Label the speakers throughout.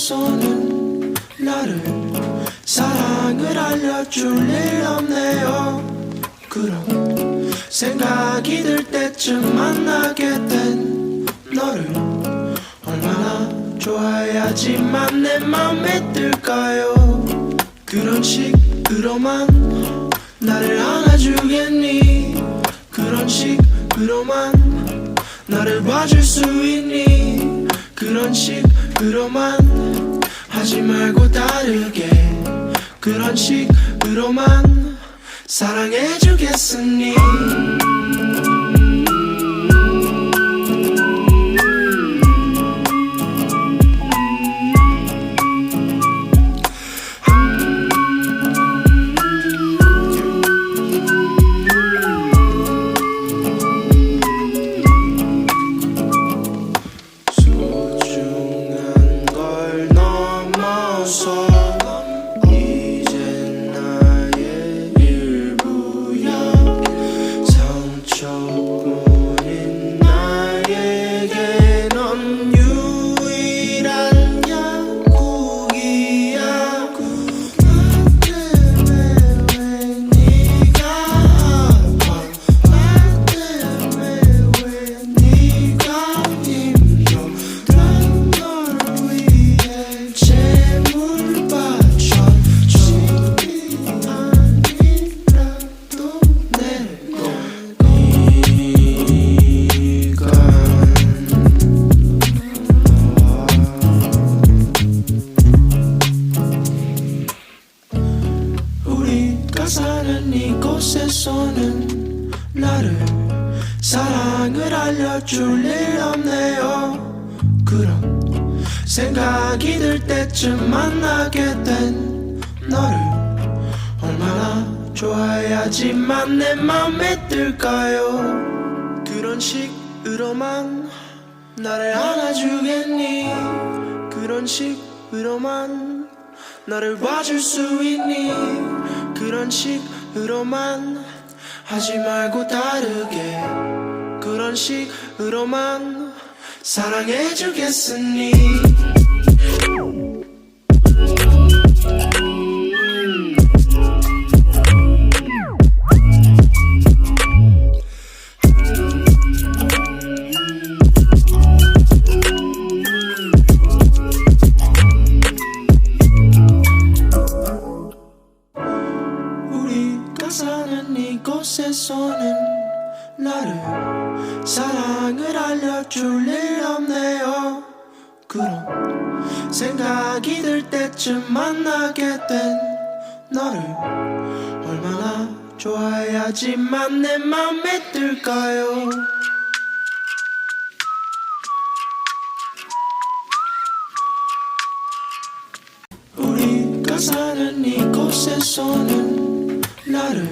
Speaker 1: 곳에서는 나를 사랑을 알려줄 일 없네요. 그런 생각이 들 때쯤 만나게 된 너를 얼마나 좋아해야지만 내 맘에 들까요. 그런 식으로만 나를 안아주겠니? 그런 식으로만 나를 봐줄 수 있니? 그런 식으로만 하지 말고 다르게 그런 식으로만 사랑해주겠으니 사는 이곳에서는 나를 사랑을 알려줄 일 없네요. 그런 생각이 들 때쯤 만나게 된 너를 얼마나 좋아해야지만 내 맘에 들까요. 그런 식으로만 나를 안아주겠니? 그런 식으로만 나를 봐줄 수 있니? 그런 식으로만 하지 말고 다르게 그런 식으로만 사랑해주겠으니 사는 이곳에서는 나를 사랑을 알려줄 일 없네요. 그런 생각이 들 때쯤 만나게 된 너를 얼마나 좋아해야지만 내 맘에 들까요. 우리가 사는 이곳에서는 나를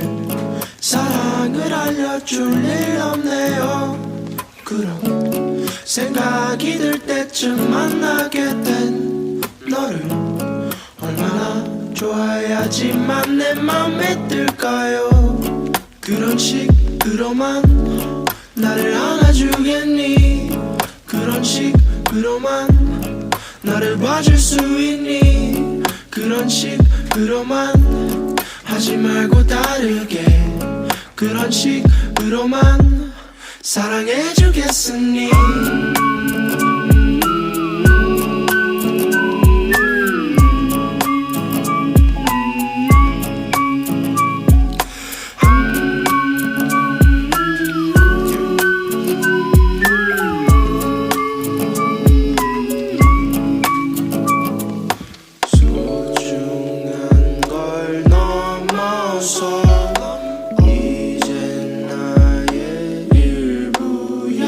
Speaker 1: 사랑을 알려줄 일 없네요. 그런 생각이 들 때쯤 만나게 된 너를 얼마나 좋아해야지만 내 맘에 들까요. 그런 식으로만 나를 안아주겠니? 그런 식으로만 나를 봐줄 수 있니? 그런 식으로만 하지 말고 다르게 그런 식으로만 사랑해주겠으니 이젠 나의 일부야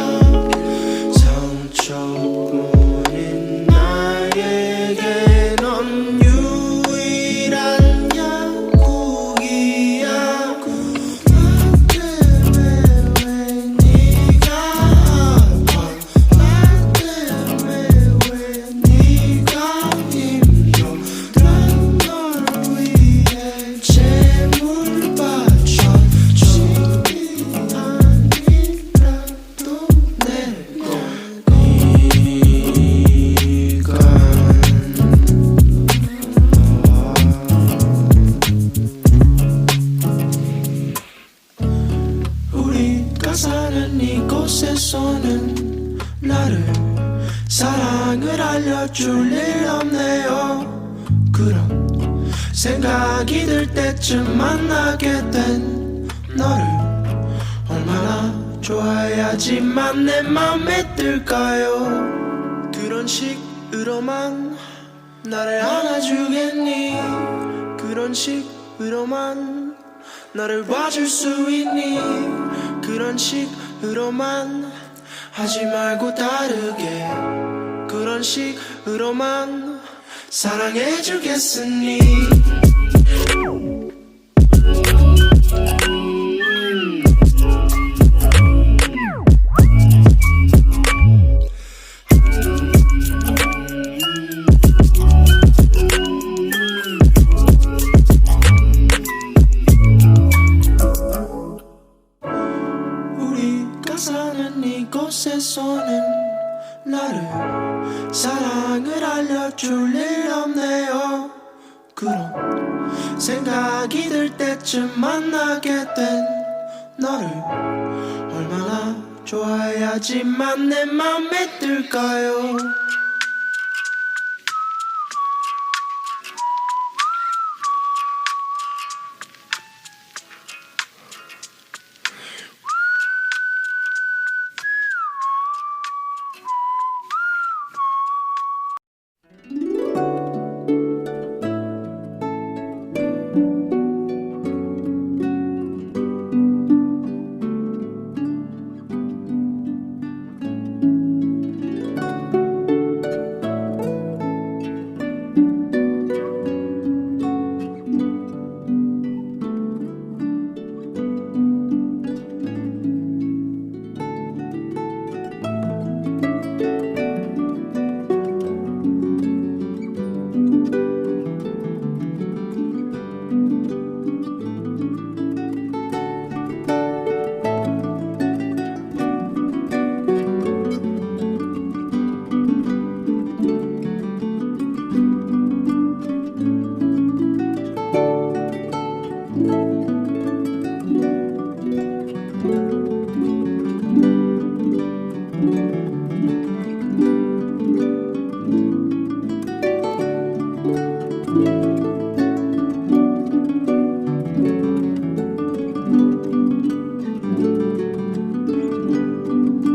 Speaker 1: 없네요. 그런 생각이 들 때쯤 만나게 된 너를 얼마나 좋아해야지만 내 맘에 들까요? 그런 식으로만 나를 안아주겠니? 그런 식으로만 나를 봐줄 수 있니? 그런 식으로만 하지 말고 다르게 그런 식으로만 사랑해주겠으니 우리가 사는 이곳에서는 나를 사랑을 알려줄 일 없네요. 그런 생각이 들 때쯤 만나게 된 너를 얼마나 좋아해야지만 내 맘에 들까요?